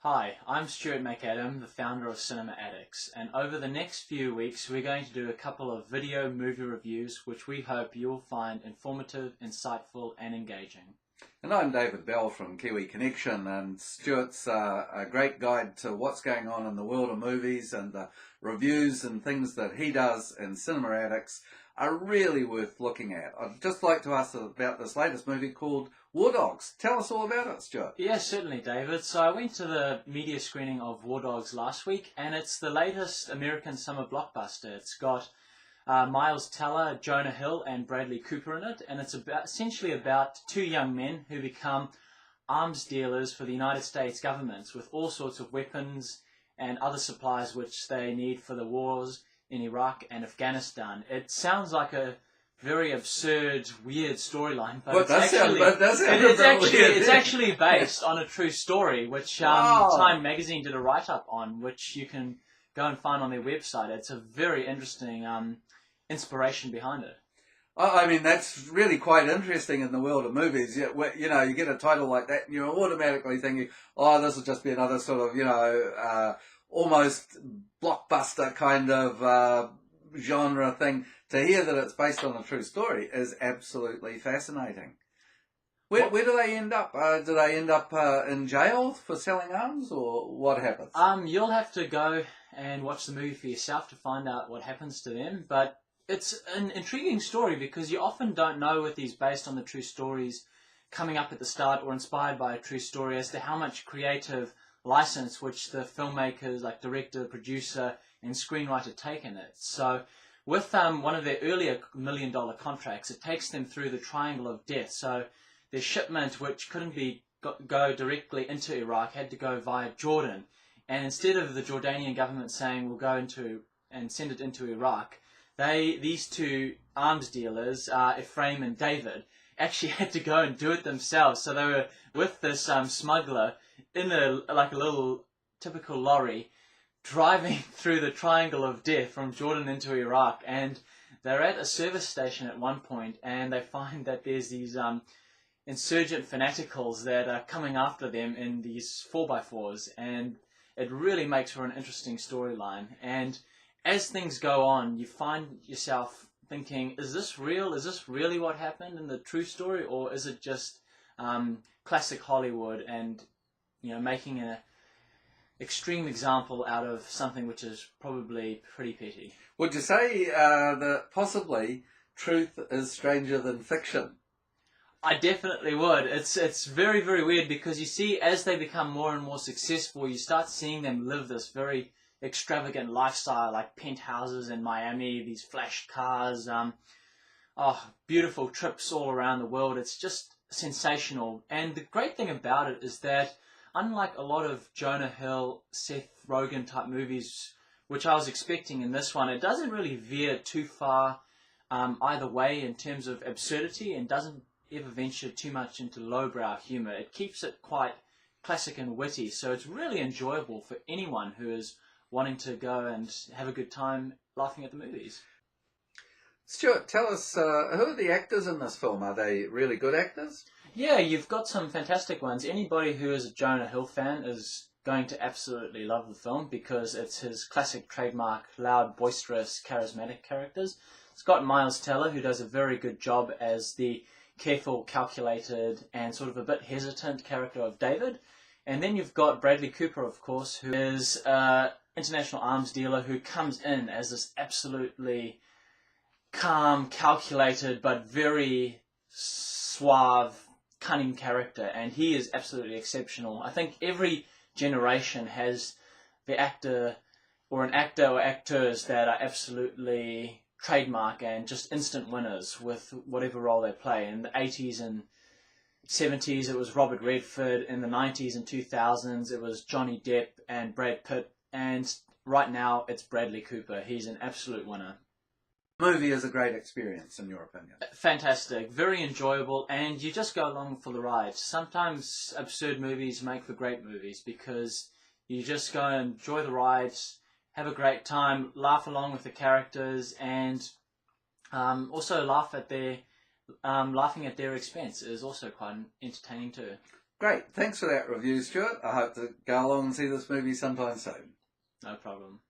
Hi, I'm Stuart Macadam, the founder of Cinemaddicts, and over the next few weeks we're going to do a couple of video movie reviews which we hope you'll find informative, insightful and engaging. And I'm David Bell from Kiwi Connection, and Stuarts a great guide to what's going on in the world of movies, and the reviews and things that he does in Cinemaddicts are really worth looking at. I'd just like to ask about this latest movie called War Dogs. Tell us all about it, Stuart. Yes, certainly, David. So I went to the media screening of War Dogs last week, and it's the latest American summer blockbuster. It's got Miles Teller, Jonah Hill and Bradley Cooper in it, and it's essentially about two young men who become arms dealers for the United States government with all sorts of weapons and other supplies which they need for the wars in Iraq and Afghanistan. It sounds like a very absurd, weird storyline, but it's actually based on a true story, which Time magazine did a write-up on, which you can go and find on their website. It's a very interesting inspiration behind it. I mean, that's really quite interesting in the world of movies. You know, you get a title like that and you're automatically thinking, oh, this will just be another sort of, almost blockbuster kind of genre thing. To hear that it's based on a true story is absolutely fascinating. Where do they end up? Do they end up in jail for selling arms, or what happens? You'll have to go and watch the movie for yourself to find out what happens to them, but it's an intriguing story because you often don't know with these based on the true stories coming up at the start or inspired by a true story as to how much creative license which the filmmakers, like director, producer and screenwriter, take in it. So with one of their earlier $1 million contracts, it takes them through the triangle of death. So their shipment, which couldn't go directly into Iraq, had to go via Jordan. And instead of the Jordanian government saying we'll go into and send it into Iraq, these two arms dealers, Ephraim and David, actually had to go and do it themselves. So they were with this smuggler in a little typical lorry, driving through the triangle of death from Jordan into Iraq, and they're at a service station at one point, and they find that there's these insurgent fanaticals that are coming after them in these 4x4s, and it really makes for an interesting storyline. And as things go on, you find yourself thinking, is this real? Is this really what happened in the true story, or is it just classic Hollywood and making an extreme example out of something which is probably pretty petty? Would you say that possibly truth is stranger than fiction? I definitely would. It's very, very weird because you see as they become more and more successful, you start seeing them live this very extravagant lifestyle, like penthouses in Miami, these flash cars, beautiful trips all around the world. It's just sensational. And the great thing about it is that unlike a lot of Jonah Hill, Seth Rogen type movies, which I was expecting in this one, it doesn't really veer too far either way in terms of absurdity, and doesn't ever venture too much into lowbrow humour. It keeps it quite classic and witty, so it's really enjoyable for anyone who is wanting to go and have a good time laughing at the movies. Stuart, tell us, who are the actors in this film? Are they really good actors? Yeah, you've got some fantastic ones. Anybody who is a Jonah Hill fan is going to absolutely love the film because it's his classic trademark, loud, boisterous, charismatic characters. It's got Miles Teller, who does a very good job as the careful, calculated, and sort of a bit hesitant character of David. And then you've got Bradley Cooper, of course, who is an international arms dealer who comes in as this absolutely calm, calculated, but very suave, cunning character, and he is absolutely exceptional. I think every generation has the actor or an actor or actors that are absolutely trademark and just instant winners with whatever role they play. In the 80s and 70s, it was Robert Redford. In the 90s and 2000s, it was Johnny Depp and Brad Pitt. And right now, it's Bradley Cooper. He's an absolute winner. The movie is a great experience, in your opinion. Fantastic, very enjoyable, and you just go along for the ride. Sometimes absurd movies make for great movies because you just go and enjoy the rides, have a great time, laugh along with the characters, and also laughing at their expense is also quite entertaining too. Great. Thanks for that review, Stuart. I hope to go along and see this movie sometime soon. No problem.